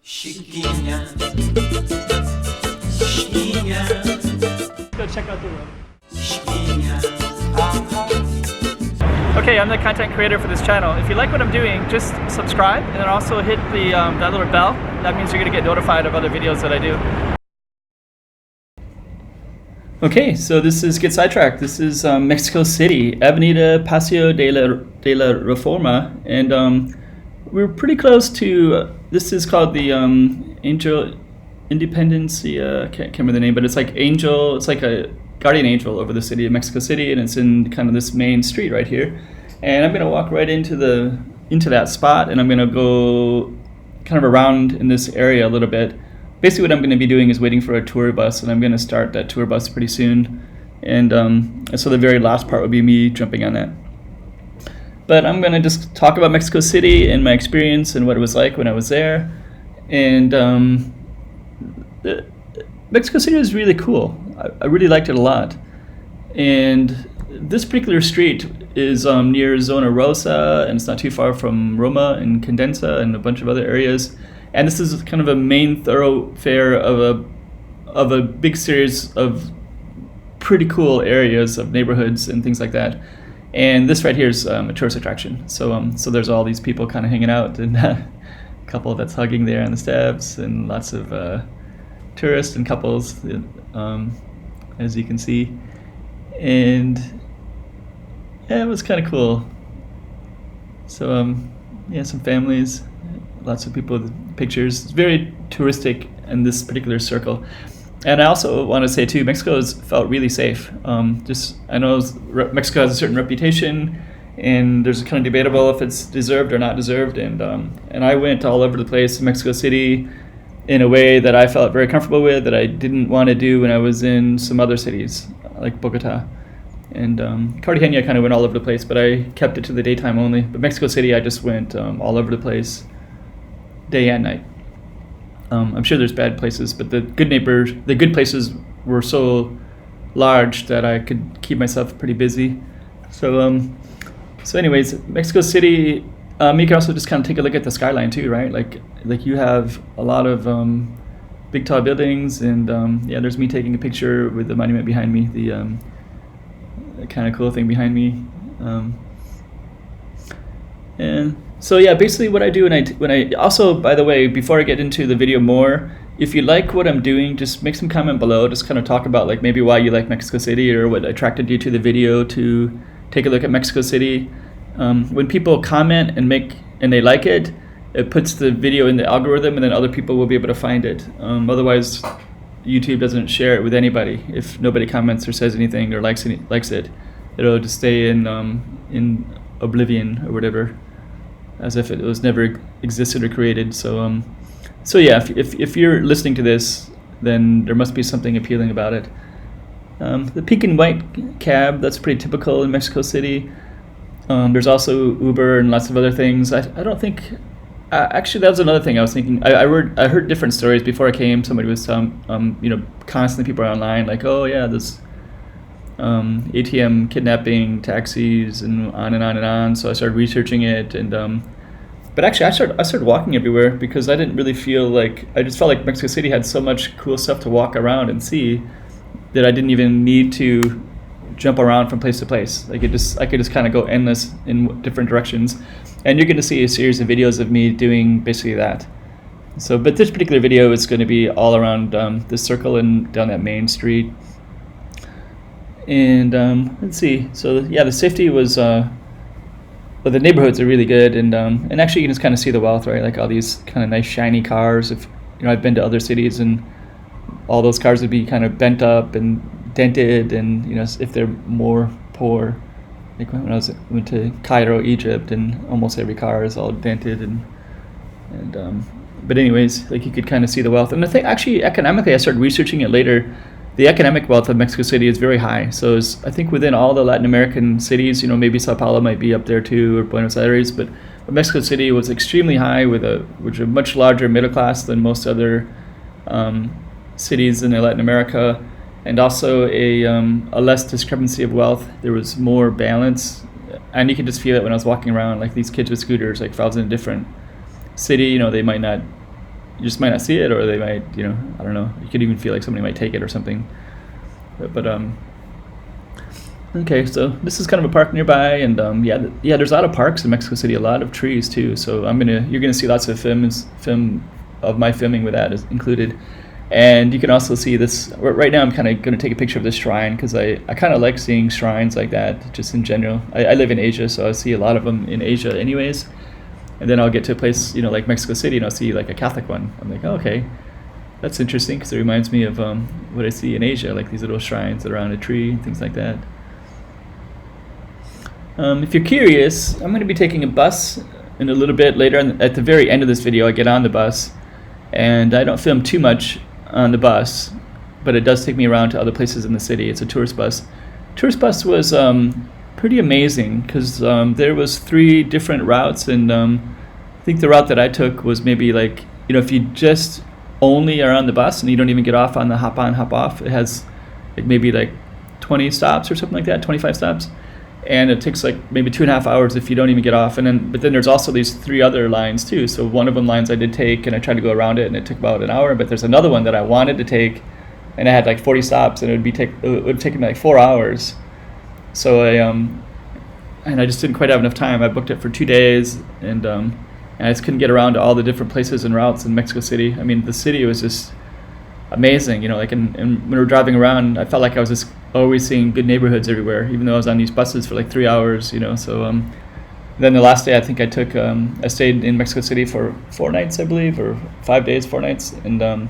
Chiquinha, chiquinha, Go check out the room. chiquinha, Okay, I'm the content creator for this channel. If you like what I'm doing, just subscribe and then also hit the that little bell. That means you're gonna get notified of other videos that I do. Okay, so this is Get Sidetracked. This is Mexico City, Avenida Paseo de la Reforma, and we're pretty close to. This is called the Angel Independencia. Can't remember the name, but it's like Angel. It's like a guardian angel over the city of Mexico City, and it's in kind of this main street right here. And I'm gonna walk right into that spot, and I'm gonna go kind of around in this area a little bit. Basically what I'm going to be doing is waiting for a tour bus, and I'm going to start that tour bus pretty soon. And so the very last part would be me jumping on that. But I'm going to just talk about Mexico City and my experience and what it was like when I was there. And Mexico City was really cool. I really liked it a lot. And this particular street is near Zona Rosa, and it's not too far from Roma and Condensa and a bunch of other areas. And this is kind of a main thoroughfare of a big series of pretty cool areas of neighborhoods and things like that. And this right here is a tourist attraction. So there's all these people kind of hanging out, and a couple that's hugging there on the steps, and lots of tourists and couples, as you can see. And yeah, it was kind of cool. So yeah, some families. Lots of people with pictures. It's very touristic in this particular circle. And I also want to say too, Mexico has felt really safe. I know Mexico has a certain reputation, and there's kind of debatable if it's deserved or not deserved. And I went all over the place in Mexico City in a way that I felt very comfortable with, that I didn't want to do when I was in some other cities like Bogota. And Cartagena kind of went all over the place, but I kept it to the daytime only. But Mexico City, I just went all over the place, day and night. I'm sure there's bad places, but the good places were so large that I could keep myself pretty busy. So anyways, Mexico City, you can also just kind of take a look at the skyline too, right? Like you have a lot of big tall buildings, and yeah, there's me taking a picture with the monument behind me, the kind of cool thing behind me. And so yeah, basically what I do when I also, by the way, before I get into the video more, if you like what I'm doing, just make some comment below. Just kind of talk about like maybe why you like Mexico City, or what attracted you to the video to take a look at Mexico City. When people comment and they like it, it puts the video in the algorithm, and then other people will be able to find it. Otherwise, YouTube doesn't share it with anybody. If nobody comments or says anything or likes it, it'll just stay in oblivion or whatever, as if it was never existed or created. So yeah, if you're listening to this, then there must be something appealing about it. The pink and white cab, that's pretty typical in Mexico City. There's also Uber and lots of other things. I don't think, actually that was another thing I was thinking. I heard different stories before I came. Somebody was constantly people are online like, oh yeah, this ATM kidnapping, taxis, and on and on and on. So I started researching it, and but actually I started walking everywhere, because I didn't really feel like, I just felt like Mexico City had so much cool stuff to walk around and see that I didn't even need to jump around from place to place. I could just kind of go endless in different directions, and you're going to see a series of videos of me doing basically that. So, but this particular video is going to be all around this circle and down that main street. And let's see. So yeah, the safety was, the neighborhoods are really good, and actually you can just kind of see the wealth, right? Like all these kind of nice shiny cars. If I've been to other cities, and all those cars would be kind of bent up and dented, and if they're more poor. Like when I went to Cairo, Egypt, and almost every car is all dented, and but anyways, like you could kind of see the wealth. And I think actually economically, I started researching it later. The economic wealth of Mexico City is very high. So I think within all the Latin American cities, maybe Sao Paulo might be up there too, or Buenos Aires, but Mexico City was extremely high, with a much larger middle class than most other cities in Latin America, and also a less discrepancy of wealth. There was more balance, and you could just feel it when I was walking around. Like these kids with scooters, like if I was in a different city, they might not you just might not see it, or they might, I don't know. You could even feel like somebody might take it or something. But okay, so this is kind of a park nearby, and yeah, there's a lot of parks in Mexico City, a lot of trees too. So you're gonna see lots of film of my filming with that is included, and you can also see this. Right now, I'm kind of gonna take a picture of this shrine because I kind of like seeing shrines like that just in general. I live in Asia, so I see a lot of them in Asia, anyways. And then I'll get to a place, like Mexico City, and I'll see like a Catholic one. I'm like, oh, okay, that's interesting because it reminds me of what I see in Asia, like these little shrines that are on a tree and things like that. If you're curious, I'm going to be taking a bus in a little bit later. At the very end of this video, I get on the bus, and I don't film too much on the bus, but it does take me around to other places in the city. It's a tourist bus. Tourist bus was pretty amazing because there was 3 different routes, and I think the route that I took was maybe like, if you just only are on the bus and you don't even get off on the hop on, hop off, it has like maybe like 20 stops or something like that, 25 stops. And it takes like maybe 2.5 hours if you don't even get off. But then there's also these 3 other lines too. So one of them lines I did take, and I tried to go around it, and it took about an hour. But there's another one that I wanted to take, and I had like 40 stops, and it would take me like 4 hours. So I just didn't quite have enough time. I booked it for 2 days, and I just couldn't get around to all the different places and routes in Mexico City. I mean, the city was just amazing, like, and when we were driving around, I felt like I was just always seeing good neighborhoods everywhere, even though I was on these buses for like 3 hours, so then the last day I think I stayed in Mexico City for 4 nights, I believe, or 5 days, 4 nights, and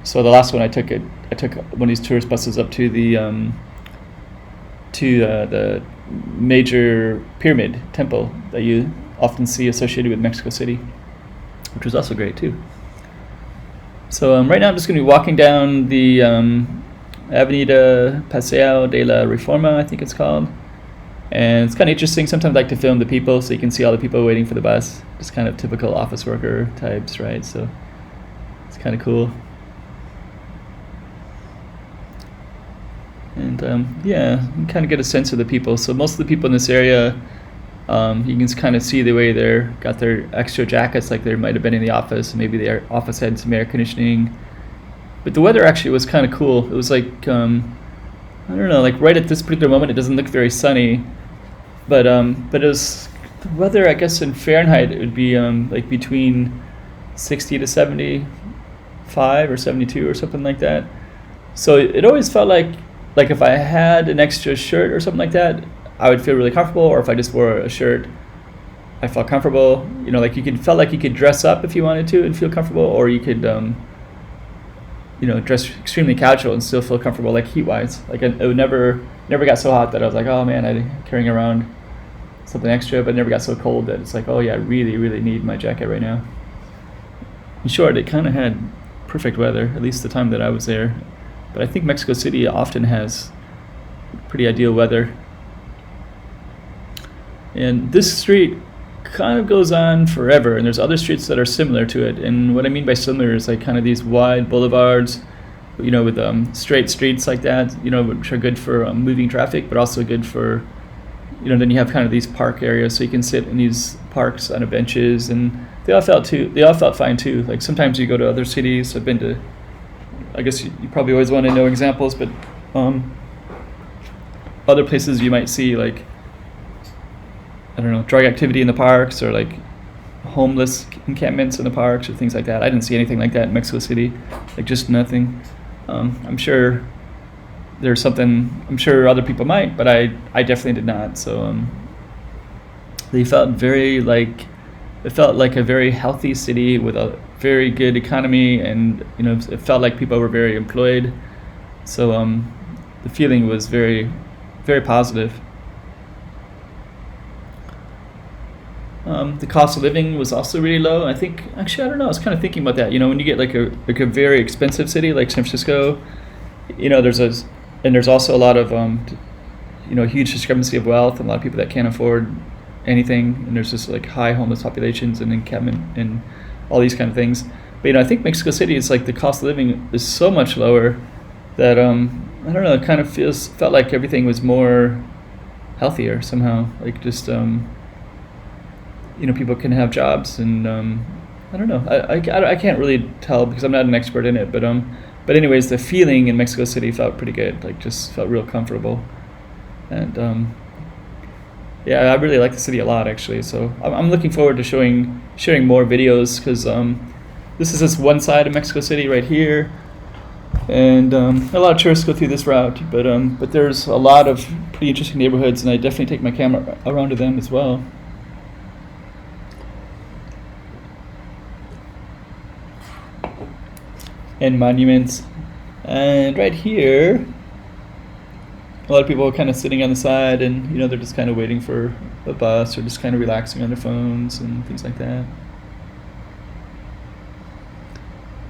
so the last one I took one of these tourist buses up to the major pyramid temple that you often see associated with Mexico City, which was also great too. So right now I'm just going to be walking down the Avenida Paseo de la Reforma, I think it's called. And it's kind of interesting. Sometimes I like to film the people so you can see all the people waiting for the bus. Just kind of typical office worker types, right? So it's kind of cool. And yeah, you can kind of get a sense of the people. So most of the people in this area, you can kind of see the way they're got their extra jackets, like they might have been in the office. Maybe the office had some air conditioning. But the weather actually was kind of cool. It was like, I don't know, like right at this particular moment, it doesn't look very sunny. But it was, the weather, I guess in Fahrenheit, it would be like between 60 to 75 or 72 or something like that. So it always felt like if I had an extra shirt or something like that, I would feel really comfortable, or if I just wore a shirt, I felt comfortable. Like felt like you could dress up if you wanted to and feel comfortable, or you could, dress extremely casual and still feel comfortable, like heat-wise. Like it would never got so hot that I was like, oh man, I'm carrying around something extra, but it never got so cold that it's like, oh yeah, I really, really need my jacket right now. In short, it kind of had perfect weather, at least the time that I was there. But I think Mexico City often has pretty ideal weather. And this street kind of goes on forever, and there's other streets that are similar to it. And what I mean by similar is like kind of these wide boulevards, with straight streets like that, which are good for moving traffic, but also good for, then you have kind of these park areas, so you can sit in these parks on benches, and they all felt fine too. Like sometimes you go to other cities. I've been to, I guess you probably always want to know examples, but other places you might see like, I don't know, drug activity in the parks, or like homeless encampments in the parks, or things like that. I didn't see anything like that in Mexico City, like just nothing. I'm sure there's something, I'm sure other people might, but I definitely did not. So it felt like a very healthy city with a very good economy, and it felt like people were very employed. So the feeling was very, very positive. The cost of living was also really low. I think, actually, I don't know, I was kind of thinking about that. When you get like a very expensive city like San Francisco, there's also a lot of huge discrepancy of wealth, and a lot of people that can't afford anything, and there's just like high homeless populations and encampment and all these kind of things. But I think Mexico City is like the cost of living is so much lower that I don't know, it kind of felt like everything was more healthier somehow. Like just people can have jobs, and I don't know. I can't really tell because I'm not an expert in it, but anyways, the feeling in Mexico City felt pretty good. Like just felt real comfortable, and yeah, I really like the city a lot actually. So I'm looking forward to sharing more videos because this is just one side of Mexico City right here, and a lot of tourists go through this route. But there's a lot of pretty interesting neighborhoods, and I definitely take my camera around to them as well. And monuments. And right here, a lot of people are kind of sitting on the side, and they're just kind of waiting for a bus or just kind of relaxing on their phones and things like that.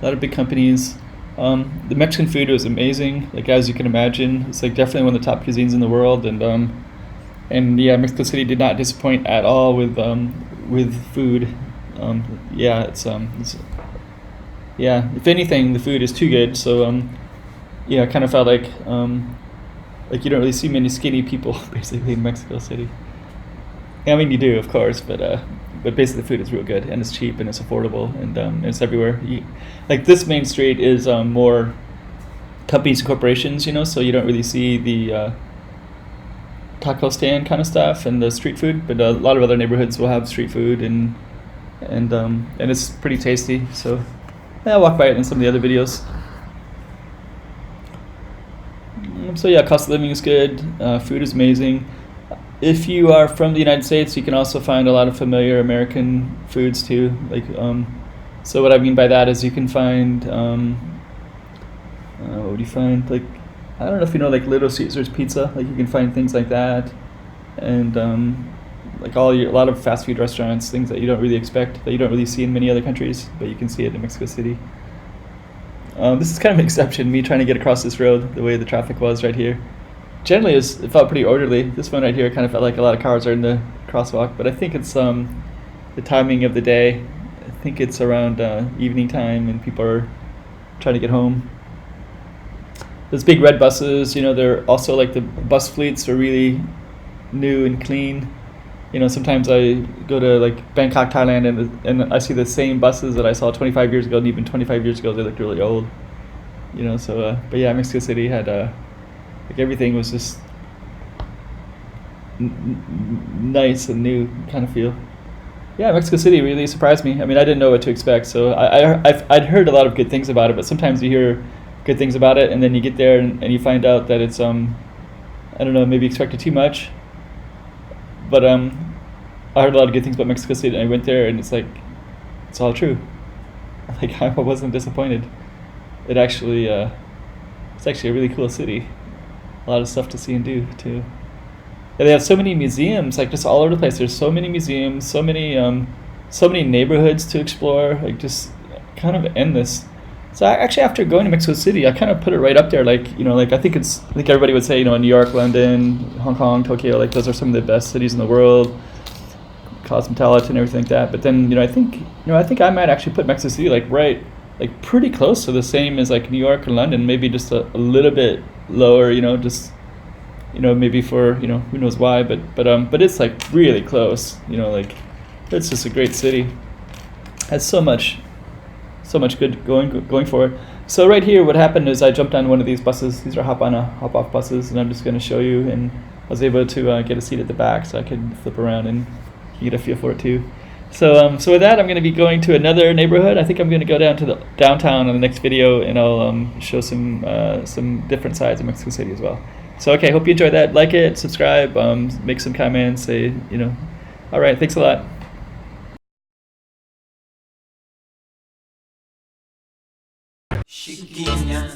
A lot of big companies. The Mexican food was amazing, like as you can imagine. It's like definitely one of the top cuisines in the world, and yeah, Mexico City did not disappoint at all with food. Yeah, it's yeah, if anything, the food is too good. So yeah, I kind of felt like you don't really see many skinny people basically in Mexico City. I mean, you do, of course, but basically the food is real good, and it's cheap and it's affordable, and it's everywhere. Like this main street is more companies and corporations, so you don't really see the taco stand kind of stuff and the street food, but a lot of other neighborhoods will have street food, and it's pretty tasty. So yeah, I'll walk by it in some of the other videos. So yeah, cost of living is good. Food is amazing. If you are from the United States, you can also find a lot of familiar American foods too. Like, so what I mean by that is you can find, what do you find? Like, I don't know if you know, like Little Caesar's Pizza. Like you can find things like that, and like a lot of fast food restaurants, things that you don't really expect, that you don't really see in many other countries, but you can see it in Mexico City. This is kind of an exception, me trying to get across this road, the way the traffic was right here. Generally, it felt pretty orderly. This one right here kind of felt like a lot of cars are in the crosswalk, but I think it's the timing of the day. I think it's around evening time, and people are trying to get home. Those big red buses, they're also like the bus fleets are really new and clean. Sometimes I go to like Bangkok, Thailand, and I see the same buses that I saw 25 years ago, and even 25 years ago they looked really old. So but yeah, Mexico City had like everything was just nice and new kind of feel. Yeah, Mexico City really surprised me. I mean, I didn't know what to expect, so I'd heard a lot of good things about it, but sometimes you hear good things about it, and then you get there and you find out that it's I don't know, maybe expected too much. But I heard a lot of good things about Mexico City, and I went there, and it's like, it's all true. Like I wasn't disappointed. It's actually a really cool city. A lot of stuff to see and do too. Yeah, they have so many museums, like just all over the place. There's so many museums, so many neighborhoods to explore, like just kind of endless. So actually, after going to Mexico City, I kind of put it right up there. Like like I think everybody would say New York, London, Hong Kong, Tokyo, like those are some of the best cities in the world, cosmopolitan and everything like that. But then I think I might actually put Mexico City like pretty close to the same as like New York or London, maybe just a little bit lower. Just maybe for who knows why, but it's like really close. Like it's just a great city. Has so much good going for it. So right here, what happened is I jumped on one of these buses. These are hop-off buses, and I'm just going to show you. And I was able to get a seat at the back, so I could flip around and you get a feel for it too. So with that, I'm going to be going to another neighborhood. I think I'm going to go down to the downtown in the next video, and I'll show some different sides of Mexico City as well. So okay, hope you enjoyed that. Like it, subscribe, make some comments, say All right, thanks a lot. Chiquinha